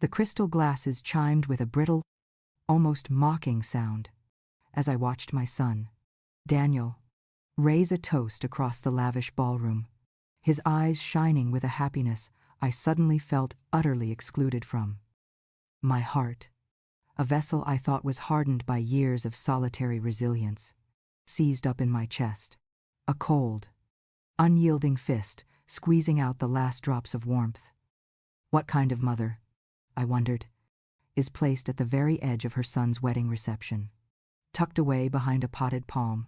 The crystal glasses chimed with a brittle, almost mocking sound as I watched my son, Daniel, raise a toast across the lavish ballroom, his eyes shining with a happiness I suddenly felt utterly excluded from. My heart, a vessel I thought was hardened by years of solitary resilience, seized up in my chest, a cold, unyielding fist squeezing out the last drops of warmth. What kind of mother, I wondered, is placed at the very edge of her son's wedding reception, tucked away behind a potted palm,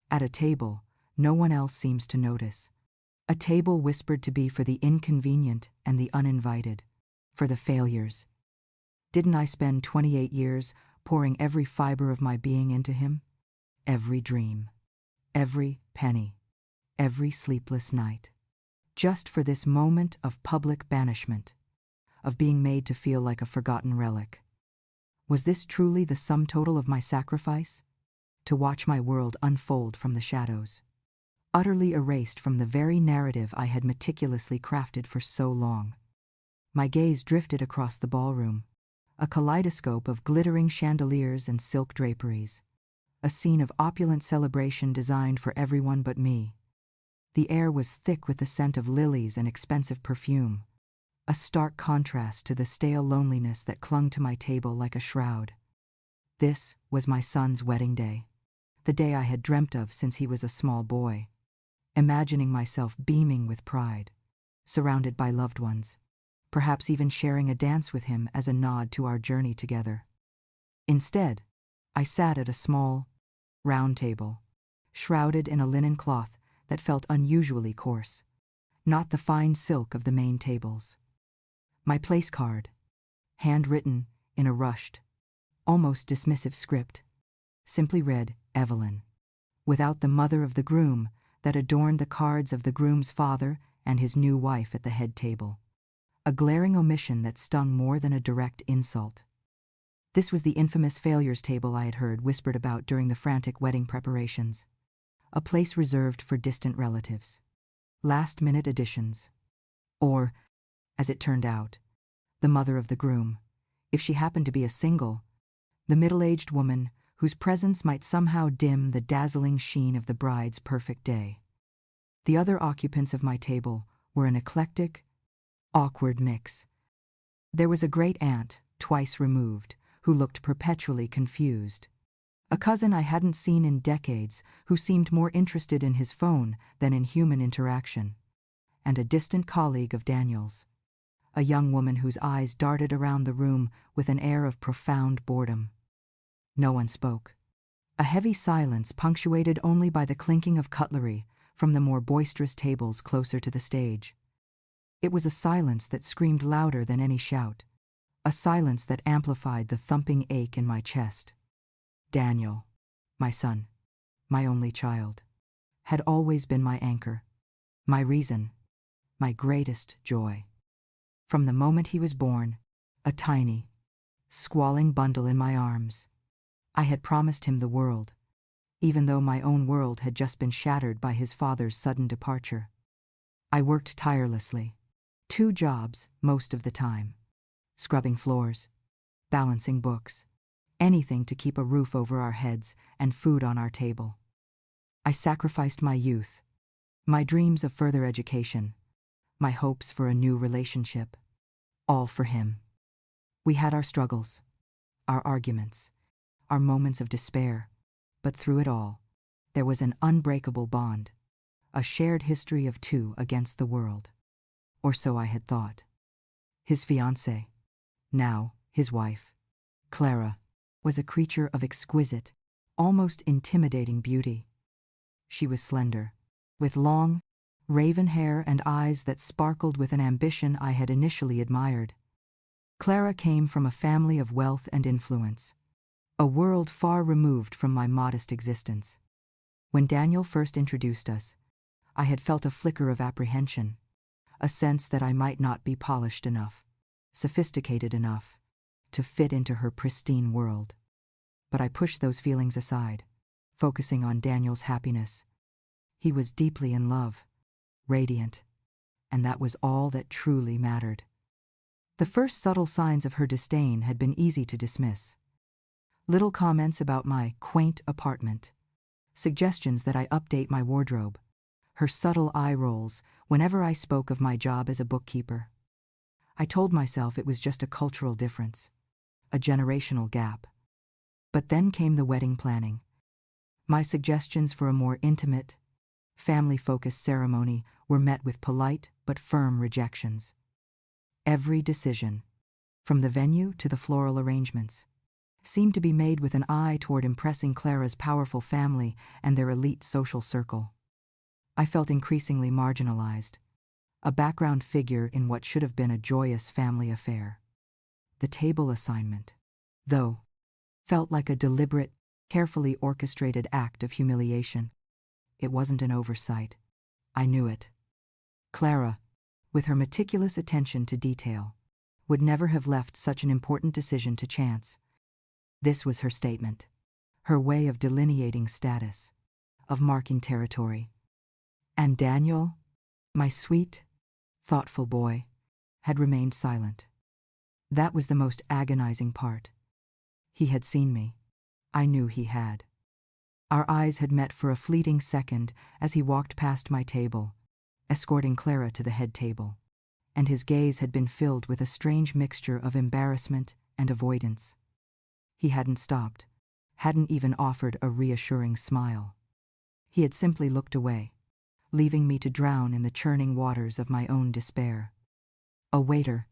at a table no one else seems to notice, a table whispered to be for the inconvenient and the uninvited, for the failures. Didn't I spend 28 years pouring every fiber of my being into him? Every dream, every penny, every sleepless night, just for this moment of public banishment, of being made to feel like a forgotten relic. Was this truly the sum total of my sacrifice? To watch my world unfold from the shadows, utterly erased from the very narrative I had meticulously crafted for so long. My gaze drifted across the ballroom, a kaleidoscope of glittering chandeliers and silk draperies, a scene of opulent celebration designed for everyone but me. The air was thick with the scent of lilies and expensive perfume, a stark contrast to the stale loneliness that clung to my table like a shroud. This was my son's wedding day, the day I had dreamt of since he was a small boy, imagining myself beaming with pride, surrounded by loved ones, perhaps even sharing a dance with him as a nod to our journey together. Instead, I sat at a small, round table, shrouded in a linen cloth that felt unusually coarse, not the fine silk of the main tables. My place card, handwritten in a rushed, almost dismissive script, simply read Evelyn, without the mother of the groom that adorned the cards of the groom's father and his new wife at the head table, a glaring omission that stung more than a direct insult. This was the infamous failures table I had heard whispered about during the frantic wedding preparations, a place reserved for distant relatives, last-minute additions, or, as it turned out, the mother of the groom, if she happened to be a single, the middle-aged woman whose presence might somehow dim the dazzling sheen of the bride's perfect day. The other occupants of my table were an eclectic, awkward mix. There was a great-aunt, twice removed, who looked perpetually confused, a cousin I hadn't seen in decades who seemed more interested in his phone than in human interaction, and a distant colleague of Daniel's, a young woman whose eyes darted around the room with an air of profound boredom. No one spoke. A heavy silence punctuated only by the clinking of cutlery from the more boisterous tables closer to the stage. It was a silence that screamed louder than any shout, a silence that amplified the thumping ache in my chest. Daniel, my son, my only child, had always been my anchor, my reason, my greatest joy. From the moment he was born, a tiny, squalling bundle in my arms, I had promised him the world, even though my own world had just been shattered by his father's sudden departure. I worked tirelessly, 2 jobs most of the time, scrubbing floors, balancing books, anything to keep a roof over our heads and food on our table. I sacrificed my youth, my dreams of further education, my hopes for a new relationship, all for him. We had our struggles, our arguments, our moments of despair, but through it all, there was an unbreakable bond, a shared history of 2 against the world. Or so I had thought. His fiancée, now his wife, Clara, was a creature of exquisite, almost intimidating beauty. She was slender, with long, raven hair and eyes that sparkled with an ambition I had initially admired. Clara came from a family of wealth and influence, a world far removed from my modest existence. When Daniel first introduced us, I had felt a flicker of apprehension, a sense that I might not be polished enough, sophisticated enough, to fit into her pristine world. But I pushed those feelings aside, focusing on Daniel's happiness. He was deeply in love, radiant, and that was all that truly mattered. The first subtle signs of her disdain had been easy to dismiss. Little comments about my quaint apartment, suggestions that I update my wardrobe, her subtle eye rolls whenever I spoke of my job as a bookkeeper. I told myself it was just a cultural difference, a generational gap. But then came the wedding planning. My suggestions for a more intimate, family-focused ceremony were met with polite but firm rejections. Every decision, from the venue to the floral arrangements, seemed to be made with an eye toward impressing Clara's powerful family and their elite social circle. I felt increasingly marginalized, a background figure in what should have been a joyous family affair. The table assignment, though, felt like a deliberate, carefully orchestrated act of humiliation. It wasn't an oversight. I knew it. Clara, with her meticulous attention to detail, would never have left such an important decision to chance. This was her statement, her way of delineating status, of marking territory. And Daniel, my sweet, thoughtful boy, had remained silent. That was the most agonizing part. He had seen me. I knew he had. Our eyes had met for a fleeting second as he walked past my table, escorting Clara to the head table, and his gaze had been filled with a strange mixture of embarrassment and avoidance. He hadn't stopped, hadn't even offered a reassuring smile. He had simply looked away, leaving me to drown in the churning waters of my own despair. A waiter,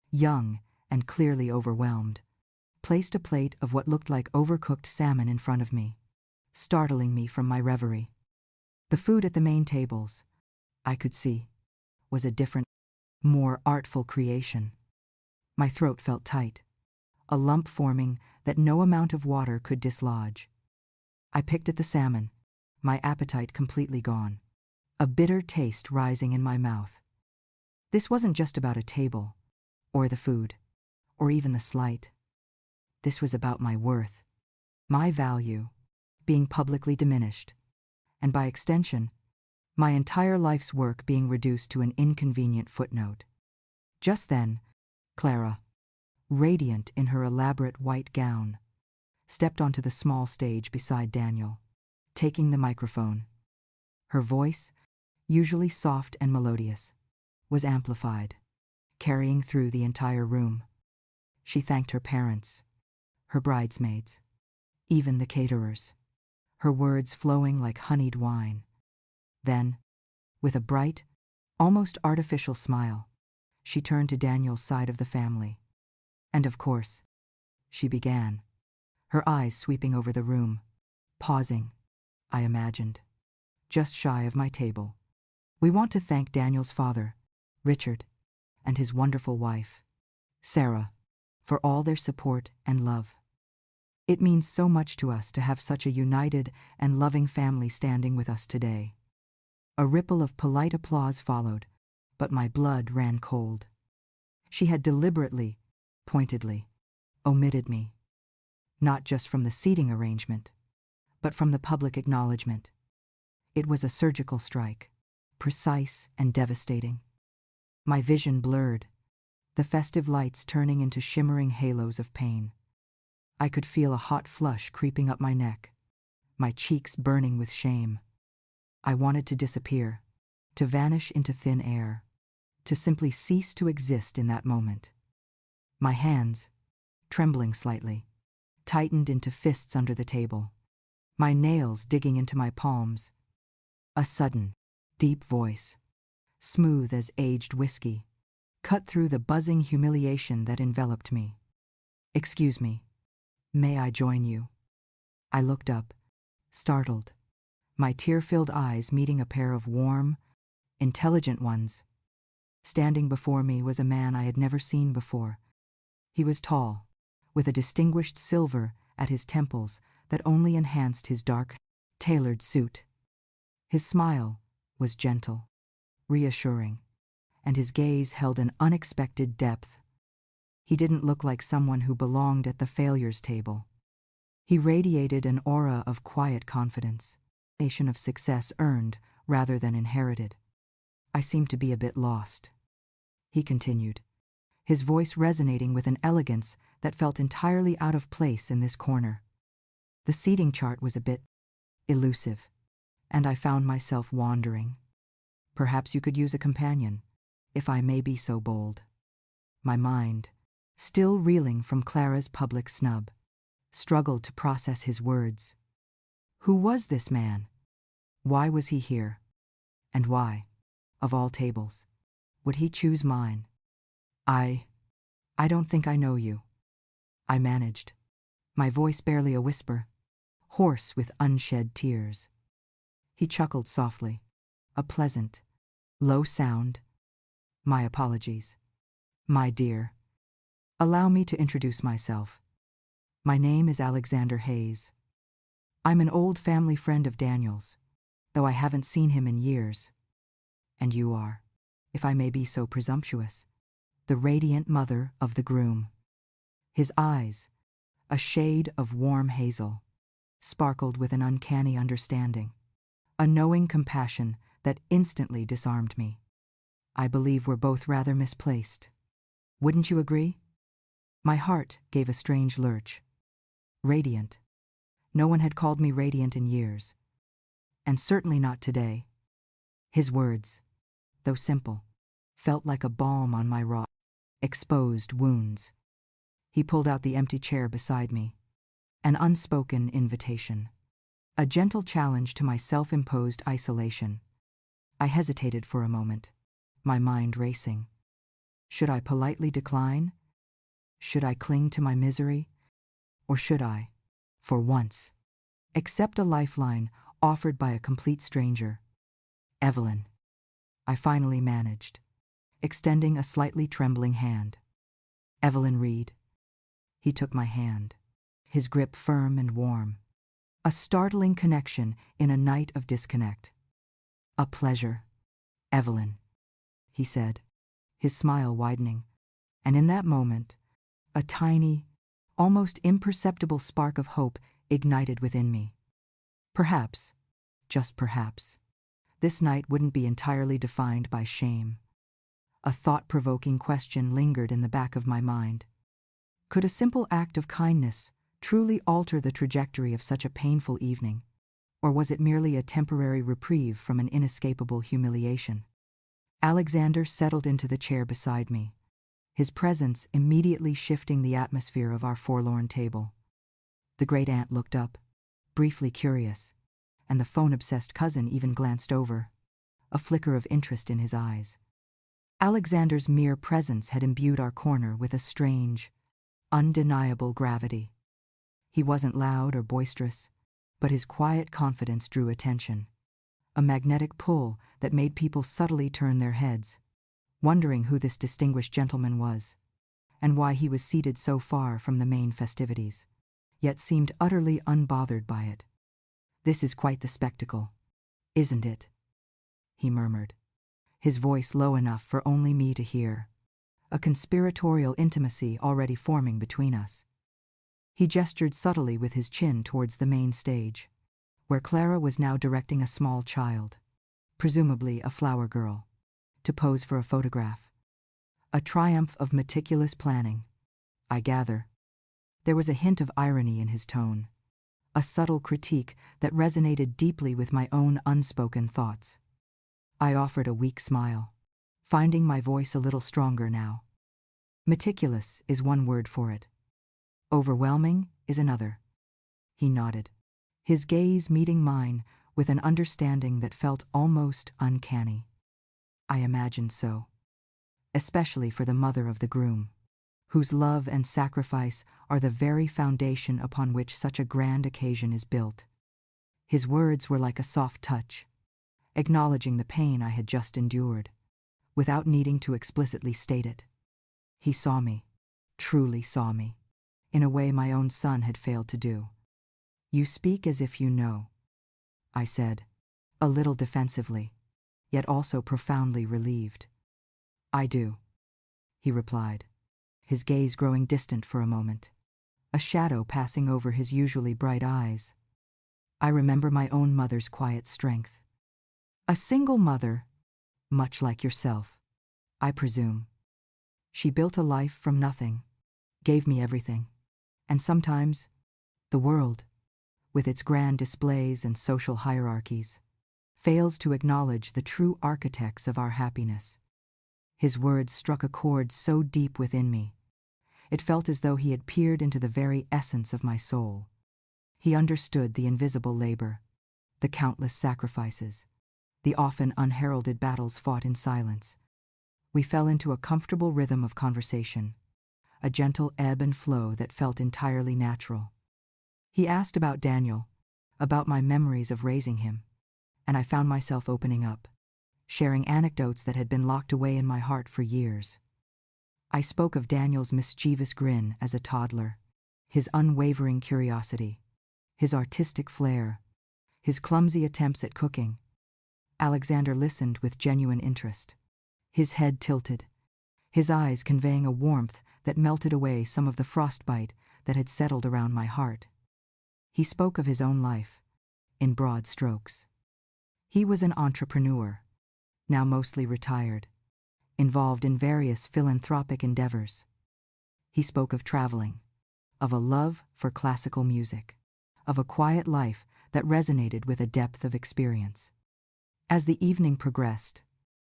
young and clearly overwhelmed, placed a plate of what looked like overcooked salmon in front of me, startling me from my reverie. The food at the main tables, I could see, was a different, more artful creation. My throat felt tight, a lump forming that no amount of water could dislodge. I picked at the salmon, my appetite completely gone, a bitter taste rising in my mouth. This wasn't just about a table, or the food, or even the slight. This was about my worth, my value, being publicly diminished, and by extension, my entire life's work being reduced to an inconvenient footnote. Just then, Clara, radiant in her elaborate white gown, stepped onto the small stage beside Daniel, taking the microphone. Her voice, usually soft and melodious, was amplified, carrying through the entire room. She thanked her parents, her bridesmaids, even the caterers, her words flowing like honeyed wine. Then, with a bright, almost artificial smile, she turned to Daniel's side of the family. And of course, she began, her eyes sweeping over the room, pausing, I imagined, just shy of my table. We want to thank Daniel's father, Richard, and his wonderful wife, Sarah, for all their support and love. It means so much to us to have such a united and loving family standing with us today. A ripple of polite applause followed, but my blood ran cold. She had deliberately, pointedly, omitted me, not just from the seating arrangement, but from the public acknowledgement. It was a surgical strike, precise and devastating. My vision blurred, the festive lights turning into shimmering halos of pain. I could feel a hot flush creeping up my neck, my cheeks burning with shame. I wanted to disappear, to vanish into thin air, to simply cease to exist in that moment. My hands, trembling slightly, tightened into fists under the table, my nails digging into my palms. A sudden, deep voice, smooth as aged whiskey, cut through the buzzing humiliation that enveloped me. "Excuse me, may I join you?" I looked up, startled, my tear-filled eyes meeting a pair of warm, intelligent ones. Standing before me was a man I had never seen before. He was tall, with a distinguished silver at his temples that only enhanced his dark, tailored suit. His smile was gentle, reassuring, and his gaze held an unexpected depth. He didn't look like someone who belonged at the failures table. He radiated an aura of quiet confidence, a nation of success earned rather than inherited. I seemed to be a bit lost. He continued, his voice resonating with an elegance that felt entirely out of place in this corner. The seating chart was a bit elusive, and I found myself wandering. Perhaps you could use a companion, if I may be so bold. My mind, still reeling from Clara's public snub, struggled to process his words. Who was this man? Why was he here? And why, of all tables, would he choose mine? I don't think I know you, I managed, my voice barely a whisper, hoarse with unshed tears. He chuckled softly, a pleasant, low sound. My apologies. My dear. Allow me to introduce myself. My name is Alexander Hayes. I'm an old family friend of Daniel's, though I haven't seen him in years. And you are, if I may be so presumptuous, the radiant mother of the groom. His eyes, a shade of warm hazel, sparkled with an uncanny understanding, a knowing compassion that instantly disarmed me. I believe we're both rather misplaced. Wouldn't you agree? My heart gave a strange lurch. Radiant. No one had called me radiant in years. And certainly not today. His words, though simple, felt like a balm on my raw, exposed wounds. He pulled out the empty chair beside me. An unspoken invitation. A gentle challenge to my self-imposed isolation. I hesitated for a moment, my mind racing. Should I politely decline? Should I cling to my misery? Or should I, for once, accept a lifeline offered by a complete stranger? Evelyn. I finally managed, extending a slightly trembling hand. Evelyn Reed. He took my hand, his grip firm and warm. A startling connection in a night of disconnect. A pleasure, Evelyn, he said, his smile widening, and in that moment, a tiny, almost imperceptible spark of hope ignited within me. Perhaps, just perhaps, this night wouldn't be entirely defined by shame. A thought-provoking question lingered in the back of my mind. Could a simple act of kindness truly alter the trajectory of such a painful evening, or was it merely a temporary reprieve from an inescapable humiliation? Alexander settled into the chair beside me, his presence immediately shifting the atmosphere of our forlorn table. The great aunt looked up, briefly curious, and the phone-obsessed cousin even glanced over, a flicker of interest in his eyes. Alexander's mere presence had imbued our corner with a strange, undeniable gravity. He wasn't loud or boisterous, but his quiet confidence drew attention, a magnetic pull that made people subtly turn their heads, wondering who this distinguished gentleman was, and why he was seated so far from the main festivities, yet seemed utterly unbothered by it. "This is quite the spectacle, isn't it?" he murmured, his voice low enough for only me to hear, a conspiratorial intimacy already forming between us. He gestured subtly with his chin towards the main stage, where Clara was now directing a small child, presumably a flower girl, to pose for a photograph. A triumph of meticulous planning, I gather. There was a hint of irony in his tone, a subtle critique that resonated deeply with my own unspoken thoughts. I offered a weak smile, finding my voice a little stronger now. Meticulous is one word for it. Overwhelming is another. He nodded, his gaze meeting mine with an understanding that felt almost uncanny. I imagined so, especially for the mother of the groom, whose love and sacrifice are the very foundation upon which such a grand occasion is built. His words were like a soft touch, acknowledging the pain I had just endured, without needing to explicitly state it. He saw me, truly saw me, in a way my own son had failed to do. "You speak as if you know," I said, a little defensively, yet also profoundly relieved. "I do," he replied, his gaze growing distant for a moment, a shadow passing over his usually bright eyes. "I remember my own mother's quiet strength. A single mother, much like yourself, I presume. She built a life from nothing, gave me everything. And sometimes, the world, with its grand displays and social hierarchies, fails to acknowledge the true architects of our happiness. His words struck a chord so deep within me. It felt as though he had peered into the very essence of my soul. He understood the invisible labor, the countless sacrifices, the often unheralded battles fought in silence. We fell into a comfortable rhythm of conversation, a gentle ebb and flow that felt entirely natural. He asked about Daniel, about my memories of raising him, and I found myself opening up, sharing anecdotes that had been locked away in my heart for years. I spoke of Daniel's mischievous grin as a toddler, his unwavering curiosity, his artistic flair, his clumsy attempts at cooking. Alexander listened with genuine interest, his head tilted, his eyes conveying a warmth that melted away some of the frostbite that had settled around my heart. He spoke of his own life, in broad strokes. He was an entrepreneur, now mostly retired, involved in various philanthropic endeavors. He spoke of traveling, of a love for classical music, of a quiet life that resonated with a depth of experience. As the evening progressed,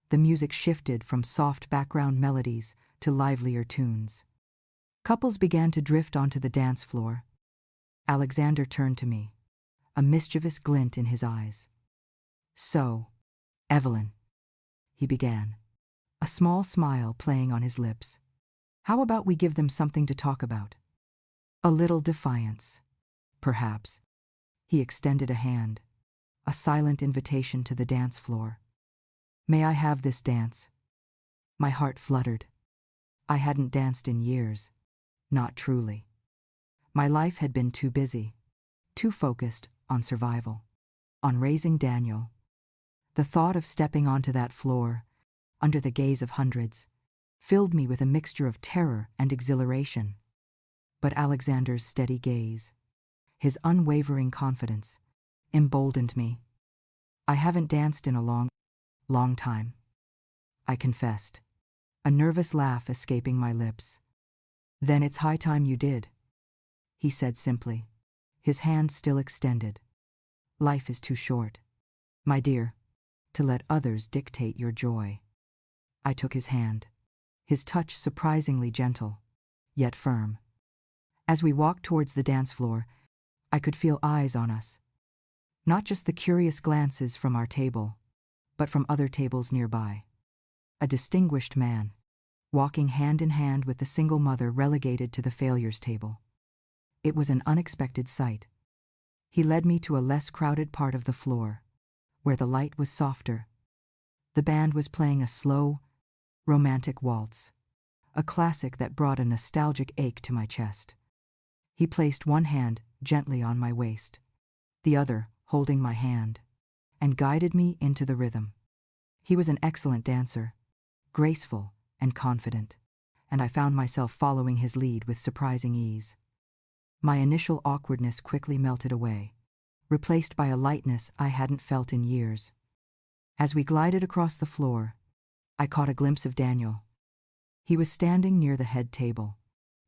the music shifted from soft background melodies to livelier tunes. Couples began to drift onto the dance floor. Alexander turned to me, a mischievous glint in his eyes. "So, Evelyn," he began, a small smile playing on his lips. "How about we give them something to talk about? A little defiance, perhaps." He extended a hand, a silent invitation to the dance floor. "May I have this dance?" My heart fluttered. I hadn't danced in years, not truly. My life had been too busy, too focused on survival, on raising Daniel. The thought of stepping onto that floor, under the gaze of hundreds, filled me with a mixture of terror and exhilaration. But Alexander's steady gaze, his unwavering confidence, emboldened me. "I haven't danced in a long time," I confessed, a nervous laugh escaping my lips. "Then it's high time you did," he said simply, his hand still extended. "Life is too short, my dear, to let others dictate your joy." I took his hand, his touch surprisingly gentle, yet firm. As we walked towards the dance floor, I could feel eyes on us. Not just the curious glances from our table, but from other tables nearby. A distinguished man, walking hand in hand with the single mother relegated to the failures table. It was an unexpected sight. He led me to a less crowded part of the floor, where the light was softer. The band was playing a slow, romantic waltz, a classic that brought a nostalgic ache to my chest. He placed one hand gently on my waist, the other holding my hand, and guided me into the rhythm. He was an excellent dancer, graceful and confident, and I found myself following his lead with surprising ease. My initial awkwardness quickly melted away, replaced by a lightness I hadn't felt in years. As we glided across the floor, I caught a glimpse of Daniel. He was standing near the head table,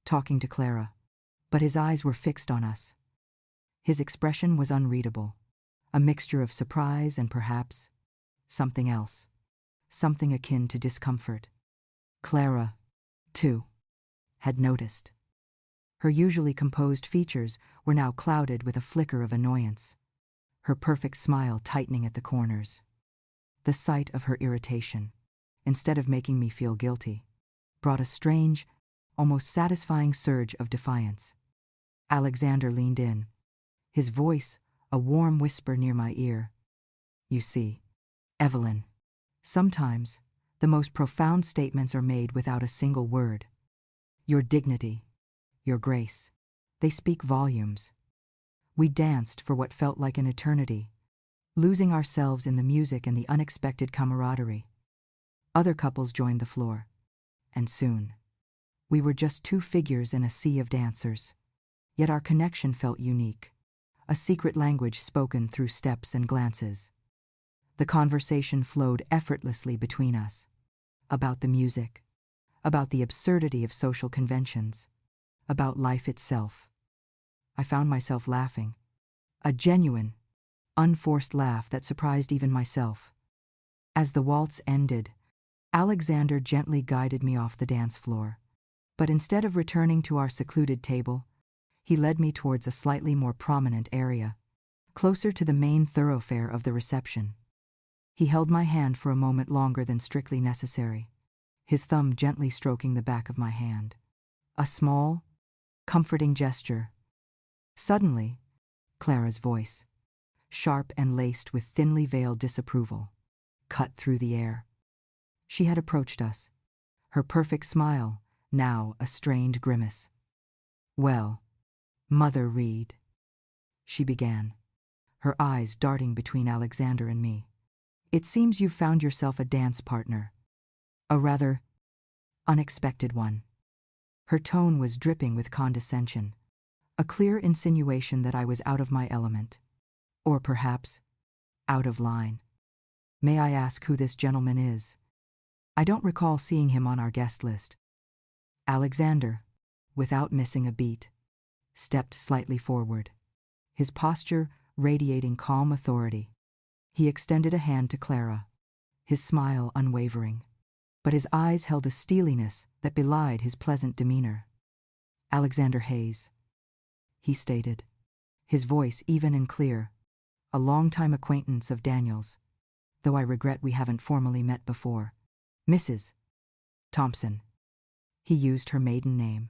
talking to Clara, but his eyes were fixed on us. His expression was unreadable, a mixture of surprise and perhaps something else, something akin to discomfort. Clara, too, had noticed. Her usually composed features were now clouded with a flicker of annoyance, her perfect smile tightening at the corners. The sight of her irritation, instead of making me feel guilty, brought a strange, almost satisfying surge of defiance. Alexander leaned in, his voice a warm whisper near my ear. "You see, Evelyn, sometimes the most profound statements are made without a single word. Your dignity, your grace, they speak volumes." We danced for what felt like an eternity, losing ourselves in the music and the unexpected camaraderie. Other couples joined the floor, and soon, we were just two figures in a sea of dancers. Yet our connection felt unique, a secret language spoken through steps and glances. The conversation flowed effortlessly between us, about the music, about the absurdity of social conventions, about life itself. I found myself laughing, a genuine, unforced laugh that surprised even myself. As the waltz ended, Alexander gently guided me off the dance floor, but instead of returning to our secluded table, he led me towards a slightly more prominent area, closer to the main thoroughfare of the reception. He held my hand for a moment longer than strictly necessary, his thumb gently stroking the back of my hand. A small, comforting gesture. Suddenly, Clara's voice, sharp and laced with thinly veiled disapproval, cut through the air. She had approached us, her perfect smile now a strained grimace. "Well, Mother Reed," she began, her eyes darting between Alexander and me. "It seems you've found yourself a dance partner. A rather unexpected one." Her tone was dripping with condescension, a clear insinuation that I was out of my element. Or perhaps, out of line. "May I ask who this gentleman is? I don't recall seeing him on our guest list." Alexander, without missing a beat, stepped slightly forward, his posture radiating calm authority. He extended a hand to Clara, his smile unwavering, but his eyes held a steeliness that belied his pleasant demeanor. "Alexander Hayes," he stated, his voice even and clear, "a long-time acquaintance of Daniel's, though I regret we haven't formally met before. Mrs. Thompson." He used her maiden name,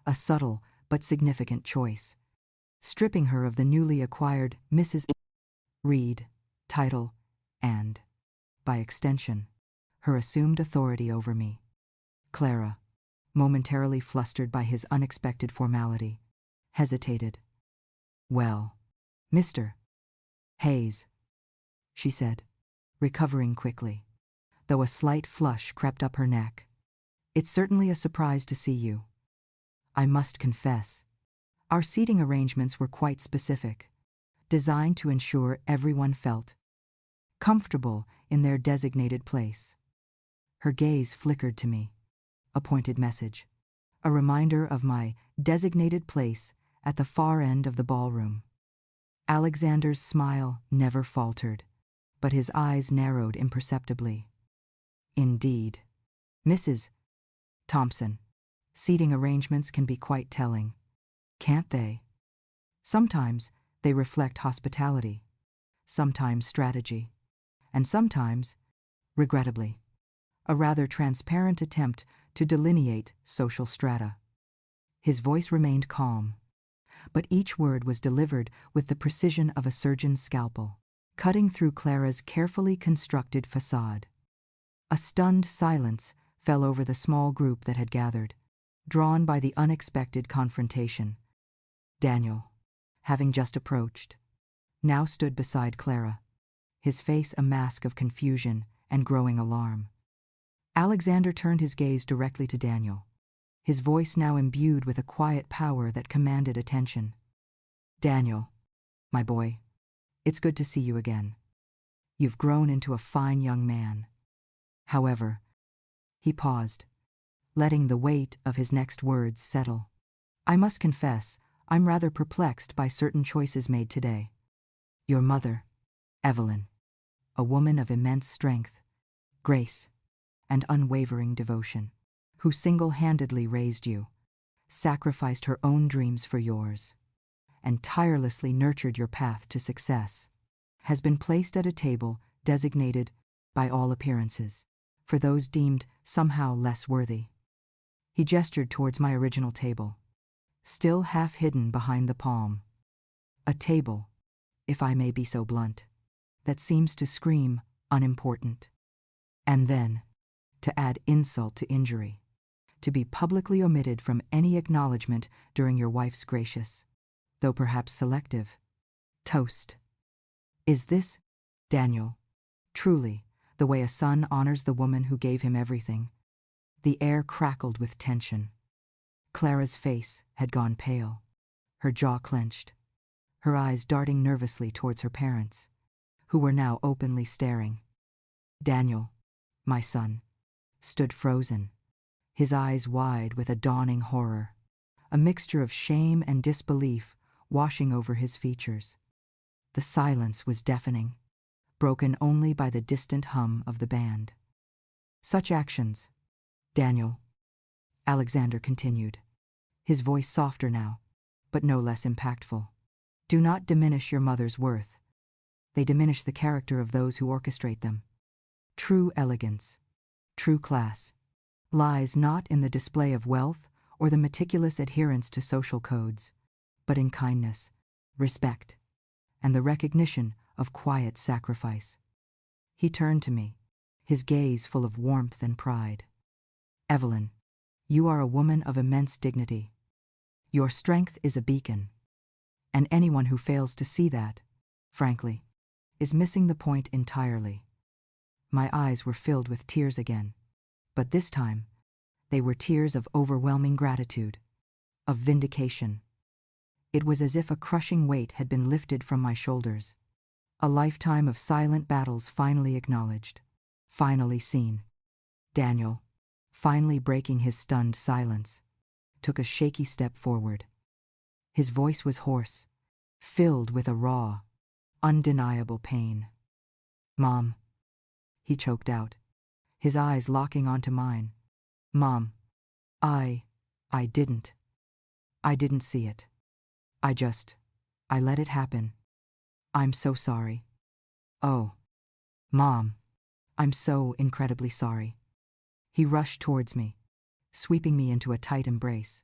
a subtle but significant choice, stripping her of the newly acquired Mrs. Reed title and, by extension, her assumed authority over me. Clara, momentarily flustered by his unexpected formality, hesitated. "Well, Mr. Hayes," she said, recovering quickly, though a slight flush crept up her neck. "It's certainly a surprise to see you. I must confess, our seating arrangements were quite specific, designed to ensure everyone felt comfortable in their designated place." Her gaze flickered to me, a pointed message, a reminder of my designated place at the far end of the ballroom. Alexander's smile never faltered, but his eyes narrowed imperceptibly. "Indeed, Mrs. Thompson, seating arrangements can be quite telling, can't they? Sometimes they reflect hospitality, sometimes strategy, and sometimes, regrettably, a rather transparent attempt to delineate social strata." His voice remained calm, but each word was delivered with the precision of a surgeon's scalpel, cutting through Clara's carefully constructed facade. A stunned silence fell over the small group that had gathered, drawn by the unexpected confrontation. Daniel, having just approached, now stood beside Clara, his face a mask of confusion and growing alarm. Alexander turned his gaze directly to Daniel, his voice now imbued with a quiet power that commanded attention. "Daniel, my boy, it's good to see you again. You've grown into a fine young man. However," he paused, letting the weight of his next words settle, "I must confess, I'm rather perplexed by certain choices made today. Your mother, Evelyn, a woman of immense strength, grace, and unwavering devotion, who single-handedly raised you, sacrificed her own dreams for yours, and tirelessly nurtured your path to success, has been placed at a table designated, by all appearances, for those deemed somehow less worthy." He gestured towards my original table, still half hidden behind the palm. A table, if I may be so blunt, that seems to scream unimportant. And then, to add insult to injury, to be publicly omitted from any acknowledgement during your wife's gracious, though perhaps selective, toast. Is this, Daniel, truly the way a son honors the woman who gave him everything? The air crackled with tension. Clara's face had gone pale, her jaw clenched, her eyes darting nervously towards her parents, who were now openly staring. Daniel, my son, stood frozen, his eyes wide with a dawning horror, a mixture of shame and disbelief washing over his features. The silence was deafening, broken only by the distant hum of the band. Such actions, Daniel, Alexander continued, his voice softer now, but no less impactful, do not diminish your mother's worth. They diminish the character of those who orchestrate them. True elegance, true class, lies not in the display of wealth or the meticulous adherence to social codes, but in kindness, respect, and the recognition of quiet sacrifice. He turned to me, his gaze full of warmth and pride. Evelyn, you are a woman of immense dignity. Your strength is a beacon. And anyone who fails to see that, frankly, is missing the point entirely. My eyes were filled with tears again, but this time, they were tears of overwhelming gratitude, of vindication. It was as if a crushing weight had been lifted from my shoulders. A lifetime of silent battles finally acknowledged, finally seen. Daniel, finally breaking his stunned silence, took a shaky step forward. His voice was hoarse, filled with a raw, undeniable pain. "Mom," he choked out, his eyes locking onto mine. "Mom, I didn't see it. I let it happen. I'm so sorry. Oh, Mom, I'm so incredibly sorry." He rushed towards me, sweeping me into a tight embrace.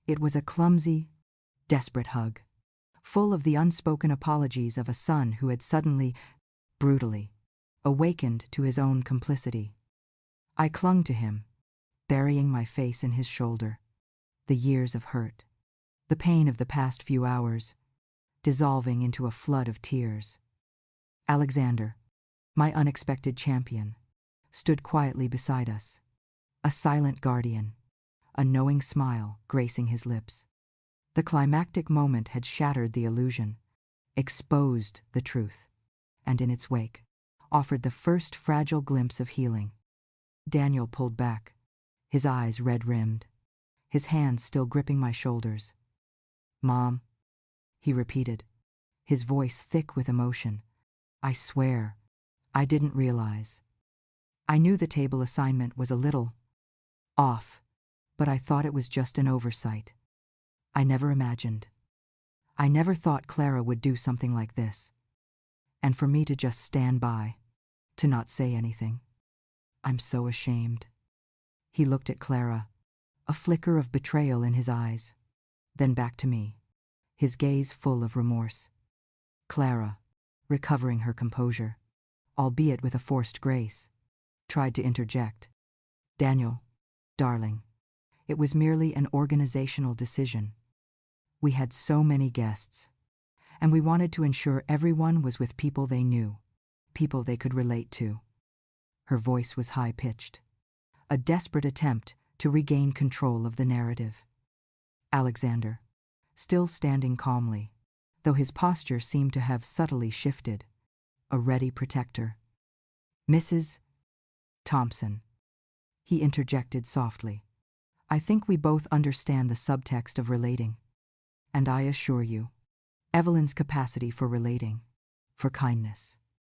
It was a clumsy, desperate hug, full of the unspoken apologies of a son who had suddenly, brutally, awakened to his own complicity. I clung to him, burying my face in his shoulder, the years of hurt, the pain of the past few hours, dissolving into a flood of tears. Alexander, my unexpected champion, stood quietly beside us, a silent guardian, a knowing smile gracing his lips. The climactic moment had shattered the illusion, exposed the truth, and in its wake, offered the first fragile glimpse of healing. Daniel pulled back, his eyes red-rimmed, his hands still gripping my shoulders. "Mom," he repeated, his voice thick with emotion, "I swear, I didn't realize. I knew the table assignment was a little off, but I thought it was just an oversight. I never imagined. I never thought Clara would do something like this. And for me to just stand by, to not say anything. I'm so ashamed." He looked at Clara, a flicker of betrayal in his eyes, then back to me, his gaze full of remorse. Clara, recovering her composure, albeit with a forced grace, tried to interject. "Daniel, darling, it was merely an organizational decision. We had so many guests, and we wanted to ensure everyone was with people they knew, people they could relate to." Her voice was high-pitched, a desperate attempt to regain control of the narrative. Alexander, still standing calmly, though his posture seemed to have subtly shifted, a ready protector. "Mrs. Thompson," he interjected softly, "I think we both understand the subtext of relating. And I assure you, Evelyn's capacity for relating, for kindness,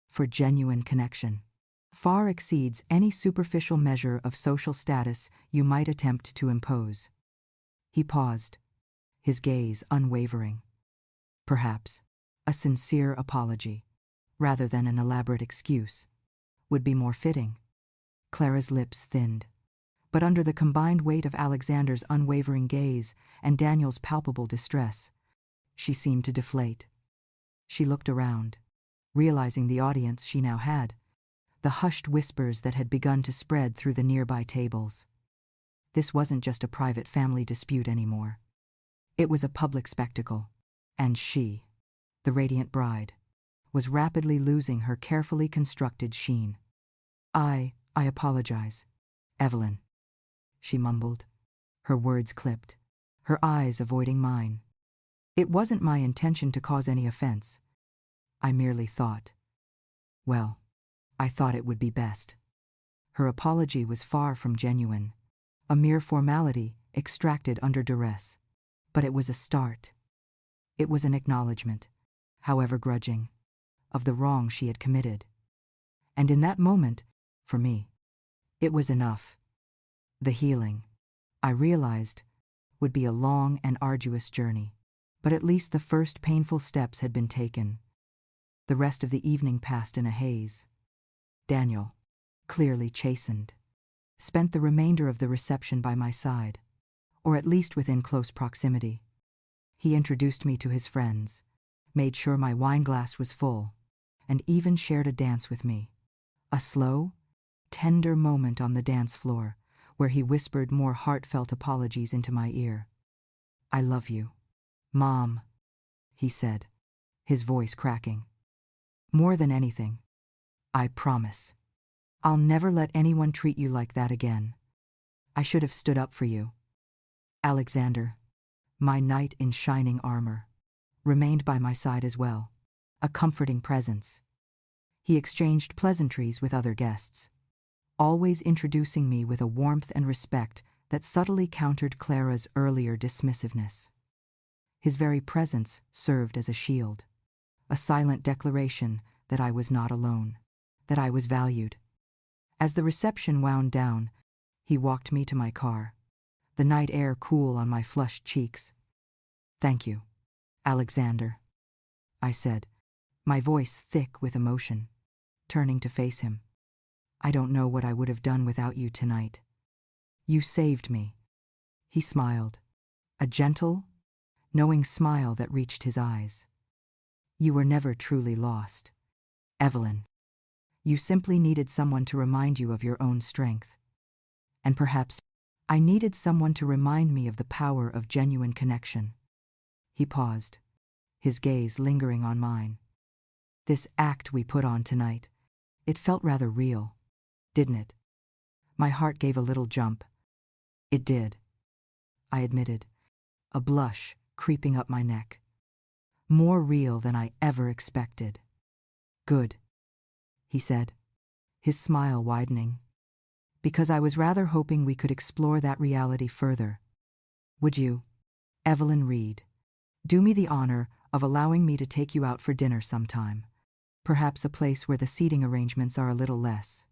for genuine connection, far exceeds any superficial measure of social status you might attempt to impose." He paused, his gaze unwavering. Perhaps a sincere apology, rather than an elaborate excuse, would be more fitting. Clara's lips thinned, but under the combined weight of Alexander's unwavering gaze and Daniel's palpable distress, she seemed to deflate. She looked around, realizing the audience she now had, the hushed whispers that had begun to spread through the nearby tables. This wasn't just a private family dispute anymore. It was a public spectacle, and she, the radiant bride, was rapidly losing her carefully constructed sheen. I apologize, Evelyn," she mumbled, her words clipped, her eyes avoiding mine. "It wasn't my intention to cause any offense. I merely thought, I thought it would be best." Her apology was far from genuine, a mere formality extracted under duress. But it was a start. It was an acknowledgement, however grudging, of the wrong she had committed. And in that moment, for me, it was enough. The healing, I realized, would be a long and arduous journey, but at least the first painful steps had been taken. The rest of the evening passed in a haze. Daniel, clearly chastened, spent the remainder of the reception by my side, or at least within close proximity. He introduced me to his friends, made sure my wineglass was full, and even shared a dance with me. A slow, tender moment on the dance floor, where he whispered more heartfelt apologies into my ear. "I love you, Mom," he said, his voice cracking. "More than anything, I promise. I'll never let anyone treat you like that again. I should have stood up for you." Alexander, my knight in shining armor, remained by my side as well, a comforting presence. He exchanged pleasantries with other guests, always introducing me with a warmth and respect that subtly countered Clara's earlier dismissiveness. His very presence served as a shield, a silent declaration that I was not alone, that I was valued. As the reception wound down, he walked me to my car, the night air cool on my flushed cheeks. "Thank you, Alexander," I said, my voice thick with emotion, turning to face him. "I don't know what I would have done without you tonight. You saved me." He smiled, a gentle, knowing smile that reached his eyes. "You were never truly lost, Evelyn. You simply needed someone to remind you of your own strength. And perhaps I needed someone to remind me of the power of genuine connection." He paused, his gaze lingering on mine. "This act we put on tonight, it felt rather real, didn't it?" My heart gave a little jump. "It did," I admitted, a blush creeping up my neck. "More real than I ever expected." "Good," he said, his smile widening, "because I was rather hoping we could explore that reality further. Would you, Evelyn Reed, do me the honor of allowing me to take you out for dinner sometime? Perhaps a place where the seating arrangements are a little less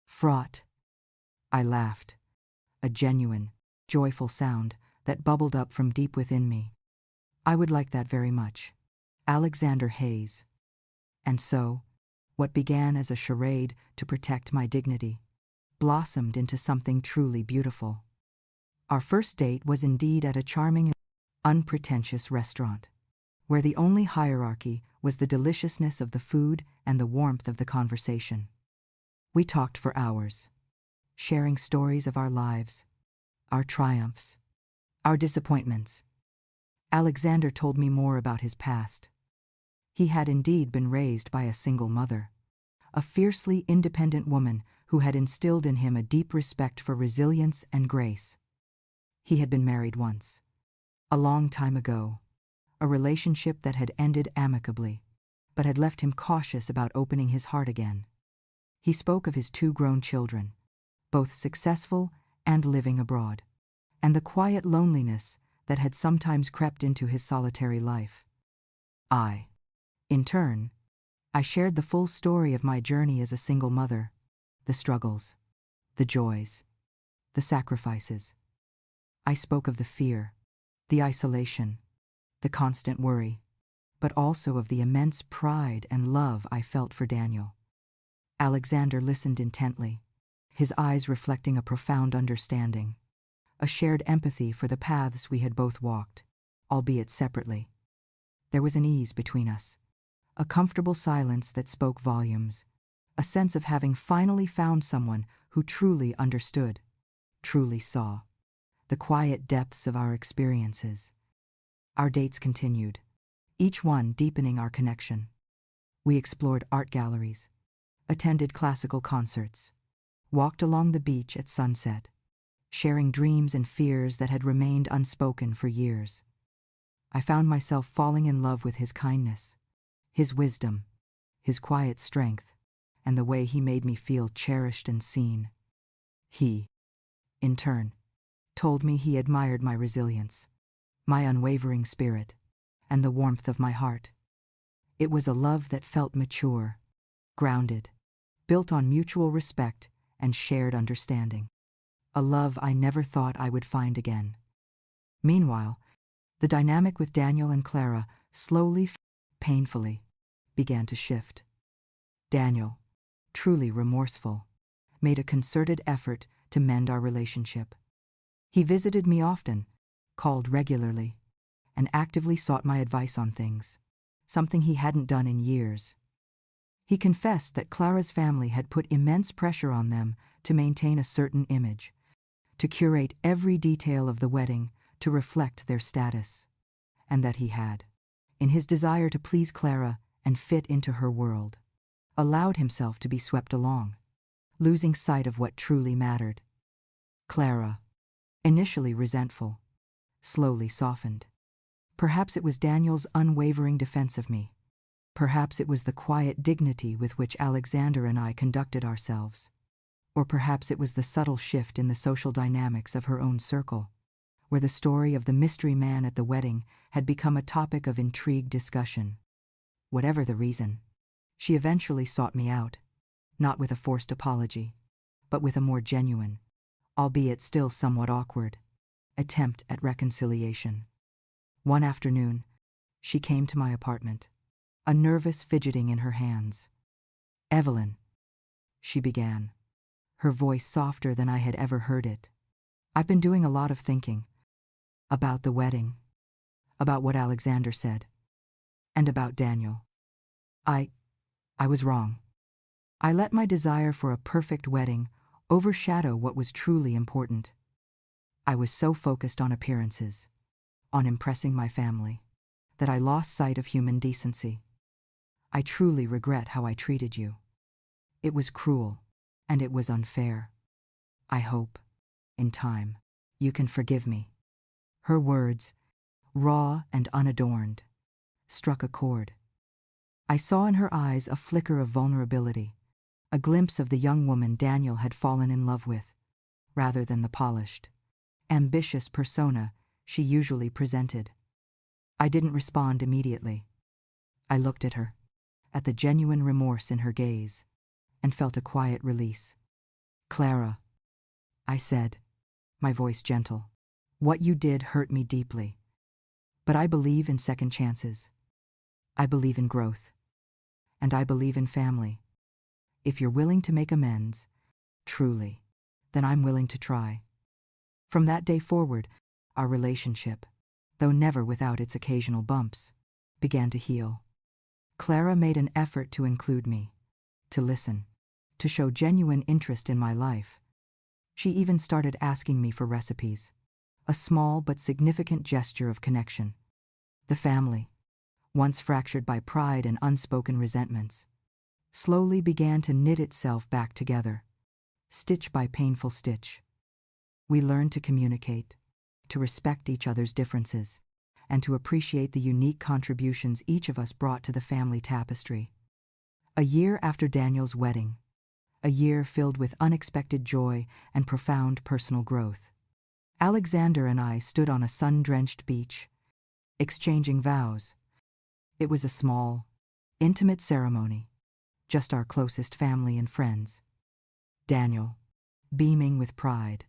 fraught." I laughed, a genuine, joyful sound that bubbled up from deep within me. "I would like that very much, Alexander Hayes." And so, what began as a charade to protect my dignity blossomed into something truly beautiful. Our first date was indeed at a charming, unpretentious restaurant, where the only hierarchy was the deliciousness of the food and the warmth of the conversation. We talked for hours, sharing stories of our lives, our triumphs, our disappointments. Alexander told me more about his past. He had indeed been raised by a single mother, a fiercely independent woman who had instilled in him a deep respect for resilience and grace. He had been married once, a long time ago, a relationship that had ended amicably, but had left him cautious about opening his heart again. He spoke of his 2 grown children, both successful and living abroad, and the quiet loneliness that had sometimes crept into his solitary life. In turn, I shared the full story of my journey as a single mother, the struggles, the joys, the sacrifices. I spoke of the fear, the isolation, the constant worry, but also of the immense pride and love I felt for Daniel. Alexander listened intently, his eyes reflecting a profound understanding, a shared empathy for the paths we had both walked, albeit separately. There was an ease between us, a comfortable silence that spoke volumes, a sense of having finally found someone who truly understood, truly saw, the quiet depths of our experiences. Our dates continued, each one deepening our connection. We explored art galleries, attended classical concerts, walked along the beach at sunset, sharing dreams and fears that had remained unspoken for years. I found myself falling in love with his kindness, his wisdom, his quiet strength, and the way he made me feel cherished and seen. He, in turn, told me he admired my resilience, my unwavering spirit, and the warmth of my heart. It was a love that felt mature, grounded, built on mutual respect and shared understanding. A love I never thought I would find again. Meanwhile, the dynamic with Daniel and Clara slowly, painfully, began to shift. Daniel, truly remorseful, made a concerted effort to mend our relationship. He visited me often, called regularly, and actively sought my advice on things, something he hadn't done in years. He confessed that Clara's family had put immense pressure on them to maintain a certain image, to curate every detail of the wedding to reflect their status, and that he had, in his desire to please Clara and fit into her world, allowed himself to be swept along, losing sight of what truly mattered. Clara, initially resentful, slowly softened. Perhaps it was Daniel's unwavering defense of me. Perhaps it was the quiet dignity with which Alexander and I conducted ourselves. Or perhaps it was the subtle shift in the social dynamics of her own circle, where the story of the mystery man at the wedding had become a topic of intrigued discussion. Whatever the reason, she eventually sought me out, not with a forced apology, but with a more genuine, albeit still somewhat awkward, attempt at reconciliation. One afternoon, she came to my apartment, a nervous fidgeting in her hands. "Evelyn," she began, her voice softer than I had ever heard it. "I've been doing a lot of thinking. About the wedding, about what Alexander said, and about Daniel. I was wrong. I let my desire for a perfect wedding overshadow what was truly important. I was so focused on appearances, on impressing my family, that I lost sight of human decency. I truly regret how I treated you. It was cruel, and it was unfair. I hope, in time, you can forgive me." Her words, raw and unadorned, struck a chord. I saw in her eyes a flicker of vulnerability, a glimpse of the young woman Daniel had fallen in love with, rather than the polished, ambitious persona she usually presented. I didn't respond immediately. I looked at her, at the genuine remorse in her gaze, and felt a quiet release. "Clara," I said, my voice gentle, "what you did hurt me deeply. But I believe in second chances. I believe in growth. And I believe in family. If you're willing to make amends, truly, then I'm willing to try." From that day forward, our relationship, though never without its occasional bumps, began to heal. Clara made an effort to include me, to listen, to show genuine interest in my life. She even started asking me for recipes, a small but significant gesture of connection. The family, once fractured by pride and unspoken resentments, slowly began to knit itself back together, stitch by painful stitch. We learned to communicate, to respect each other's differences, and to appreciate the unique contributions each of us brought to the family tapestry. A year after Daniel's wedding, a year filled with unexpected joy and profound personal growth, Alexander and I stood on a sun-drenched beach, exchanging vows. It was a small, intimate ceremony, just our closest family and friends. Daniel, beaming with pride,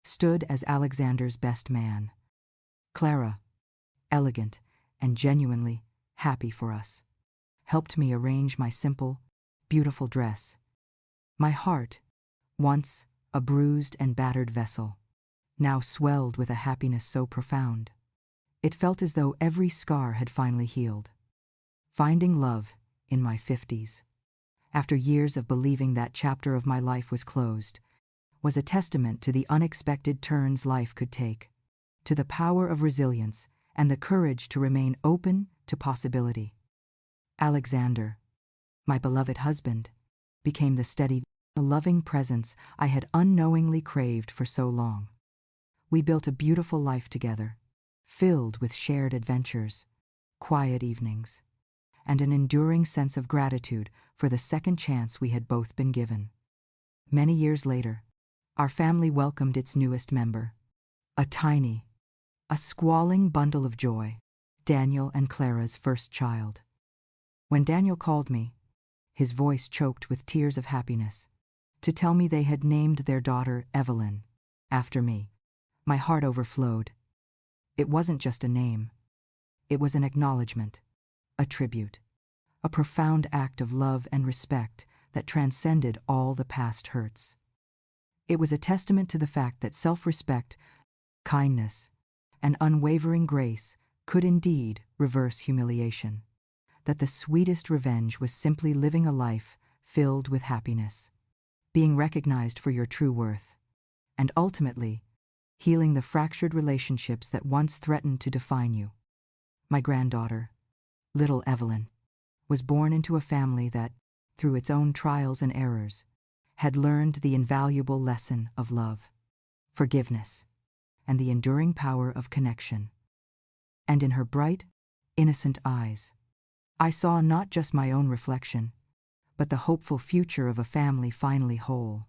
stood as Alexander's best man. Clara, elegant and genuinely happy for us, helped me arrange my simple, beautiful dress. My heart, once a bruised and battered vessel, now swelled with a happiness so profound. It felt as though every scar had finally healed. Finding love in my 50s, after years of believing that chapter of my life was closed, was a testament to the unexpected turns life could take, to the power of resilience and the courage to remain open to possibility. Alexander, my beloved husband, became the steady, loving presence I had unknowingly craved for so long. We built a beautiful life together, filled with shared adventures, quiet evenings, and an enduring sense of gratitude for the second chance we had both been given. Many years later, our family welcomed its newest member, A tiny, a squalling bundle of joy, Daniel and Clara's first child. When Daniel called me, his voice choked with tears of happiness, to tell me they had named their daughter Evelyn, after me, my heart overflowed. It wasn't just a name. It was an acknowledgement, a tribute, a profound act of love and respect that transcended all the past hurts. It was a testament to the fact that self-respect, kindness, and unwavering grace could indeed reverse humiliation, that the sweetest revenge was simply living a life filled with happiness, being recognized for your true worth, and ultimately, healing the fractured relationships that once threatened to define you. My granddaughter, little Evelyn, was born into a family that, through its own trials and errors, had learned the invaluable lesson of love, forgiveness, and the enduring power of connection. And in her bright, innocent eyes, I saw not just my own reflection, but the hopeful future of a family finally whole.